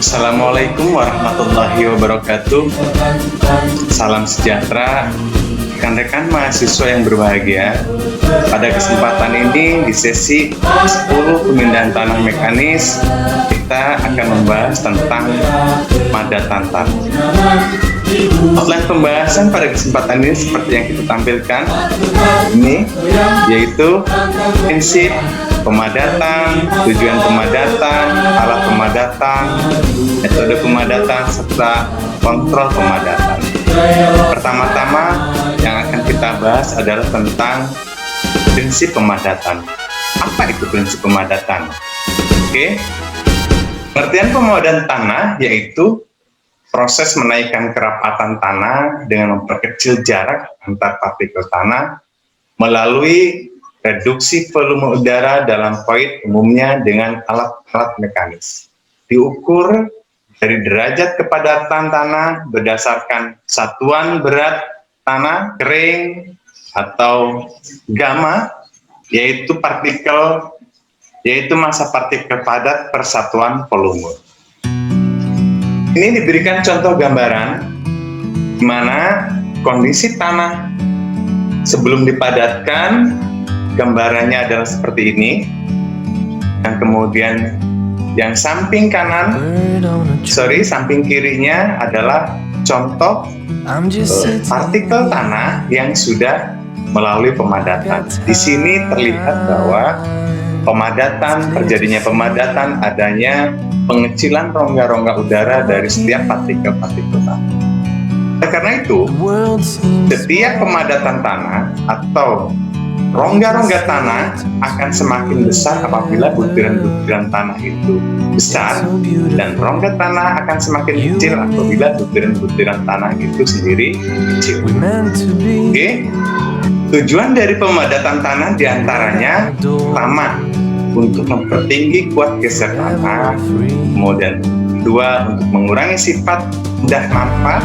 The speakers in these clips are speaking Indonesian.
Assalamualaikum warahmatullahi wabarakatuh. Salam sejahtera rekan-rekan mahasiswa yang berbahagia. Pada kesempatan ini di sesi 10 pemindahan tanah mekanis, kita akan membahas tentang pemadatan tanah. Outline pembahasan pada kesempatan ini seperti yang kita tampilkan ini, yaitu prinsip pemadatan, tujuan pemadatan, alat pemadatan, metode pemadatan, serta kontrol pemadatan. Pertama-tama yang akan kita bahas adalah tentang prinsip pemadatan. Apa itu prinsip pemadatan? Oke, pengertian pemadatan tanah yaitu proses menaikkan kerapatan tanah dengan memperkecil jarak antar partikel tanah melalui reduksi volume udara dalam void, umumnya dengan alat-alat mekanis. Diukur dari derajat kepadatan tanah berdasarkan satuan berat tanah, kering, atau gamma, yaitu massa partikel padat per satuan volume. Ini diberikan contoh gambaran di mana kondisi tanah sebelum dipadatkan, gambarannya adalah seperti ini. Dan kemudian yang samping kirinya adalah contoh partikel tanah yang sudah melalui pemadatan. Di sini terlihat bahwa terjadinya pemadatan, adanya pengecilan rongga-rongga udara dari setiap partikel-partikel tanah. Karena itu, setiap pemadatan tanah atau rongga-rongga tanah akan semakin besar apabila butiran-butiran tanah itu besar, dan rongga tanah akan semakin kecil apabila butiran-butiran tanah itu sendiri kecil. Oke, tujuan dari pemadatan tanah diantaranya pertama, untuk mempertinggi kuat geser tanah, kemudian kedua, untuk mengurangi sifat mudah nampak,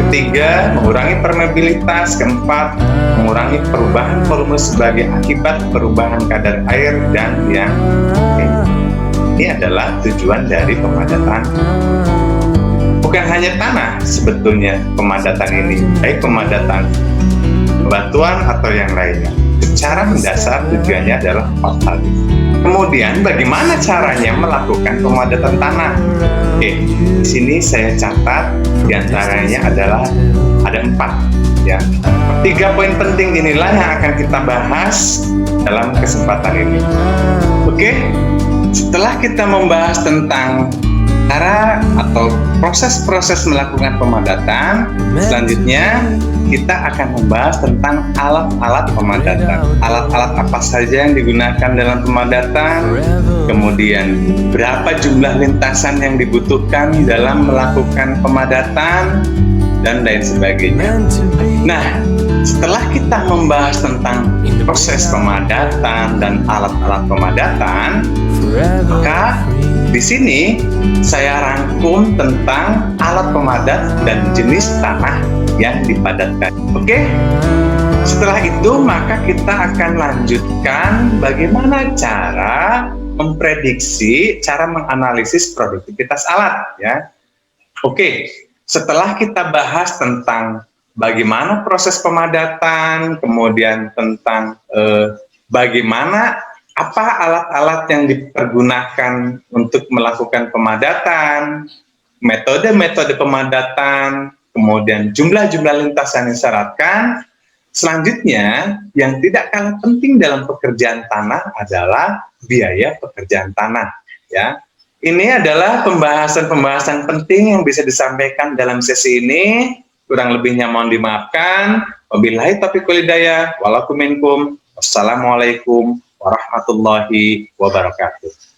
ketiga, mengurangi permeabilitas, keempat, mengurangi perubahan volume sebagai akibat perubahan kadar air, dan yang ini adalah tujuan dari pemadatan. Bukan hanya tanah sebetulnya pemadatan ini, baik pemadatan batuan atau yang lainnya. Secara mendasar tujuannya adalah 4 hal ini. Kemudian bagaimana caranya melakukan pemadatan tanah? Oke, di sini saya catat diantaranya adalah ada 4 ya. 3 poin penting inilah yang akan kita bahas dalam kesempatan ini. Oke, setelah kita membahas tentang cara atau proses-proses melakukan pemadatan, selanjutnya kita akan membahas tentang alat-alat pemadatan. Alat-alat apa saja yang digunakan dalam pemadatan, kemudian berapa jumlah lintasan yang dibutuhkan dalam melakukan pemadatan, dan lain sebagainya. Nah, setelah kita membahas tentang proses pemadatan dan alat-alat pemadatan, maka di sini saya rangkum tentang alat pemadat dan jenis tanah yang dipadatkan. Oke, setelah itu maka kita akan lanjutkan bagaimana cara memprediksi, cara menganalisis produktivitas alat ya. Oke, setelah kita bahas tentang bagaimana proses pemadatan, kemudian tentang bagaimana apa alat-alat yang dipergunakan untuk melakukan pemadatan, metode-metode pemadatan, kemudian jumlah-jumlah lintasan yang disyaratkan. Selanjutnya, yang tidak kalah penting dalam pekerjaan tanah adalah biaya pekerjaan tanah. Ya, ini adalah pembahasan-pembahasan penting yang bisa disampaikan dalam sesi ini. Kurang lebihnya mohon dimaafkan. Wabillahi taufiq wal hidayah. Walakum minkum. Wassalamualaikum warahmatullahi wabarakatuh.